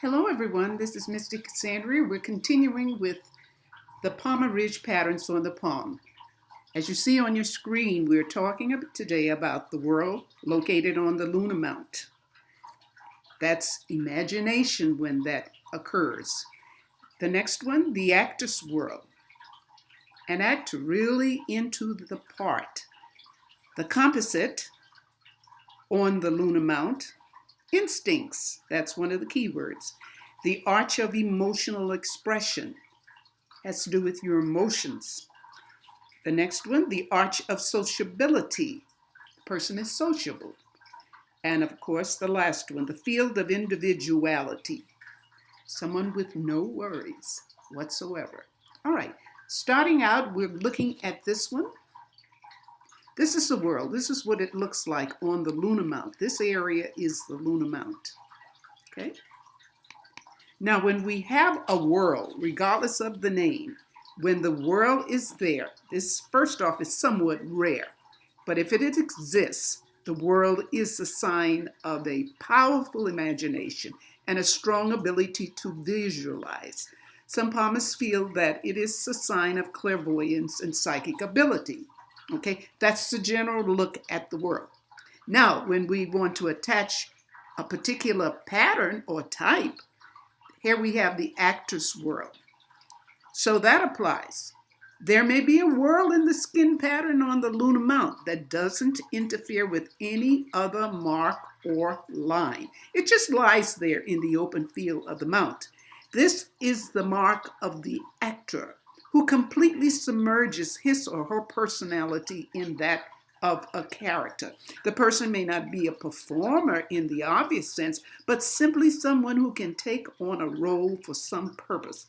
Hello everyone, this is Mystic Cassandria. We're continuing with the palmar ridge patterns on the palm. As you see on your screen, we're talking today about the whorl located on the lunar mount. That's imagination when that occurs. The next one, the actus whorl. An act really into the part. The composite on the lunar mount. Instincts, that's one of the key words. The arch of emotional expression has to do with your emotions. The next one, the arch of sociability. The person is sociable. And of course, the last one, the field of individuality. Someone with no worries whatsoever. All right, starting out, we're looking at this one. This is the whorl. This is what it looks like on the lunar mount. This area is the lunar mount. Okay. Now, when we have a whorl, regardless of the name, when the whorl is there, this first off is somewhat rare. But if it exists, the whorl is a sign of a powerful imagination and a strong ability to visualize. Some palmists feel that it is a sign of clairvoyance and psychic ability. Okay, that's the general look at the whorl. Now, when we want to attach a particular pattern or type, here we have the actus whorl. So that applies. There may be a whorl in the skin pattern on the lunar mount that doesn't interfere with any other mark or line. It just lies there in the open field of the mount. This is the mark of the actor, who completely submerges his or her personality in that of a character. The person may not be a performer in the obvious sense, but simply someone who can take on a role for some purpose,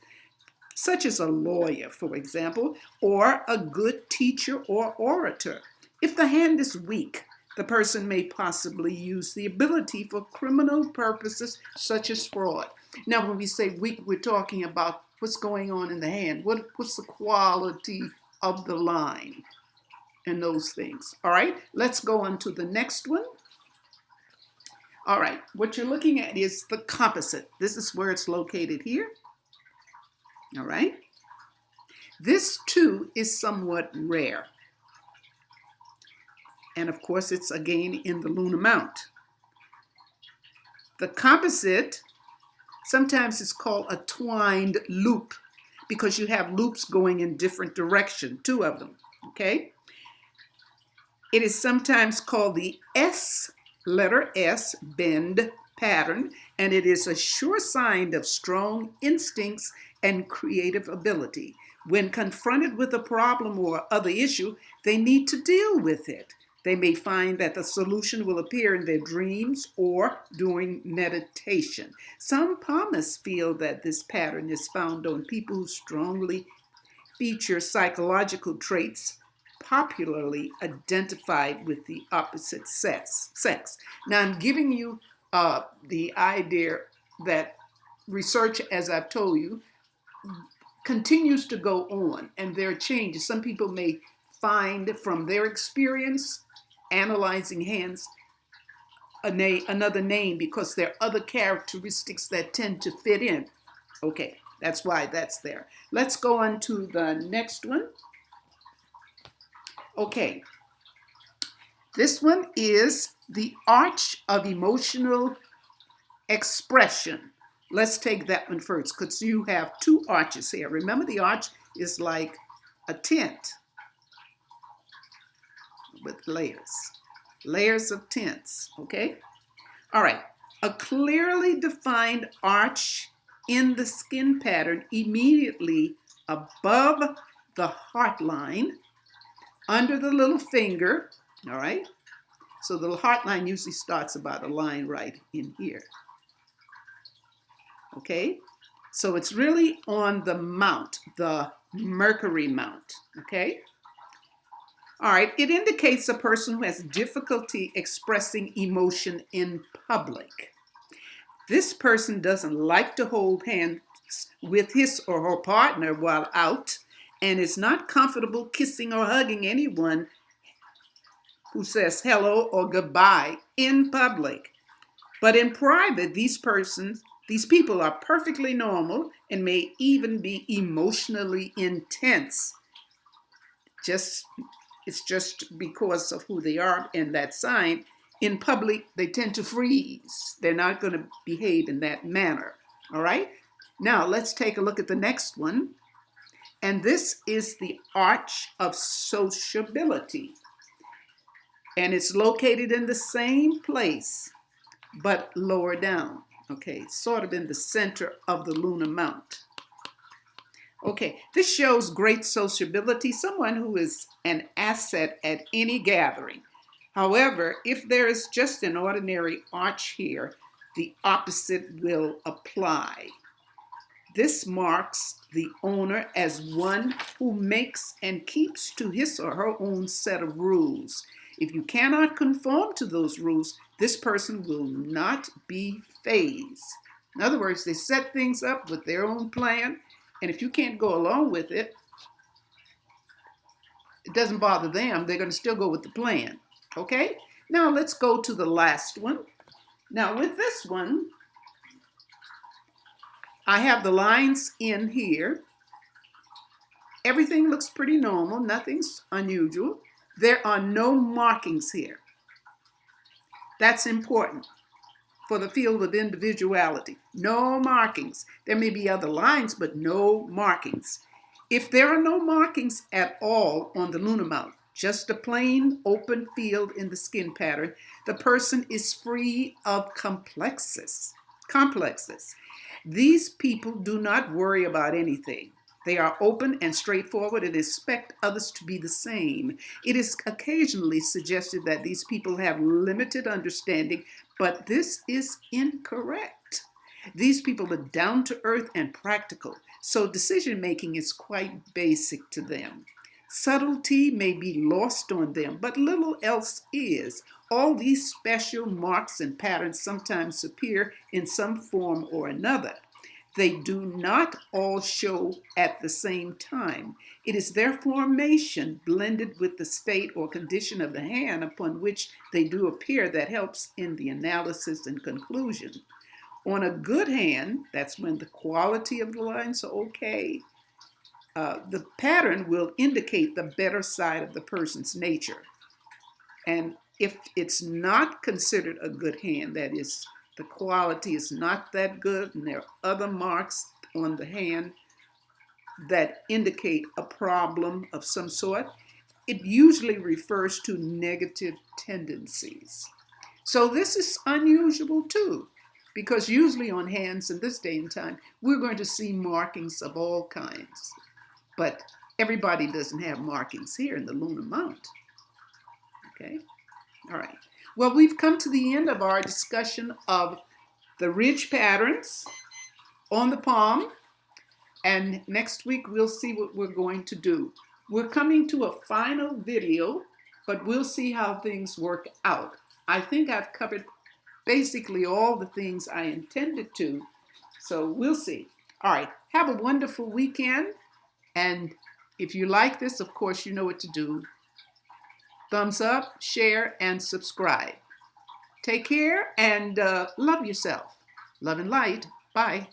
such as a lawyer, for example, or a good teacher or orator. If the hand is weak, the person may possibly use the ability for criminal purposes, such as fraud. Now, when we say weak, we're talking about what's going on in the hand. What's the quality of the line and those things. All right, let's go on to the next one. All right, what you're looking at is the composite. This is where it's located here. All right. This too is somewhat rare. And of course, it's again in the lunar mount. The composite, sometimes it's called a twined loop because you have loops going in different directions, two of them, okay? It is sometimes called the letter S, bend pattern, and it is a sure sign of strong instincts and creative ability. When confronted with a problem or other issue, they need to deal with it. They may find that the solution will appear in their dreams or during meditation. Some palmists feel that this pattern is found on people who strongly feature psychological traits popularly identified with the opposite sex. Now, I'm giving you the idea that research, as I've told you, continues to go on, and there are changes. Some people may find from their experience analyzing hands another name because there are other characteristics that tend to fit in. Okay, that's why that's there. Let's go on to the next one. Okay, this one is the arch of emotional expression. Let's take that one first because you have two arches here. Remember, the arch is like a tent with layers of tents, okay? All right, a clearly defined arch in the skin pattern immediately above the heart line, under the little finger, all right? So the heart line usually starts about a line right in here. Okay, so it's really on the mount, the Mercury mount, okay? All right, it indicates a person who has difficulty expressing emotion in public. This person doesn't like to hold hands with his or her partner while out and is not comfortable kissing or hugging anyone who says hello or goodbye in public. But in private, these persons These people are perfectly normal and may even be emotionally intense. It's just because of who they are in that sign. In public, they tend to freeze. They're not going to behave in that manner. All right? Now, let's take a look at the next one. And this is the arch of sociability. And it's located in the same place, but lower down. Okay, sort of in the center of the lunar mount. Okay, this shows great sociability, someone who is an asset at any gathering. However, if there is just an ordinary arch here, the opposite will apply. This marks the owner as one who makes and keeps to his or her own set of rules. If you cannot conform to those rules, this person will not be phased. In other words, they set things up with their own plan, and if you can't go along with it, it doesn't bother them. They're going to still go with the plan. Okay? Now let's go to the last one. Now with this one, I have the lines in here. Everything looks pretty normal. Nothing's unusual. There are no markings here. That's important for the field of individuality. No markings. There may be other lines, but no markings. If there are no markings at all on the lunar mount, just a plain open field in the skin pattern, the person is free of complexes. These people do not worry about anything. They are open and straightforward and expect others to be the same. It is occasionally suggested that these people have limited understanding, but this is incorrect. These people are down to earth and practical, so decision making is quite basic to them. Subtlety may be lost on them, but little else is. All these special marks and patterns sometimes appear in some form or another. They do not all show at the same time. It is their formation blended with the state or condition of the hand upon which they do appear that helps in the analysis and conclusion. On a good hand, that's when the quality of the lines are okay. The pattern will indicate the better side of the person's nature. And if it's not considered a good hand, that is, the quality is not that good, and there are other marks on the hand that indicate a problem of some sort, it usually refers to negative tendencies. So this is unusual too, because usually on hands in this day and time, we're going to see markings of all kinds. But everybody doesn't have markings here in the lunar mount. Okay? All right. Well, we've come to the end of our discussion of the ridge patterns on the palm. And next week, we'll see what we're going to do. We're coming to a final video, but we'll see how things work out. I think I've covered basically all the things I intended to. So we'll see. All right. Have a wonderful weekend. And if you like this, of course, you know what to do. Thumbs up, share, and subscribe. Take care and love yourself. Love and light. Bye.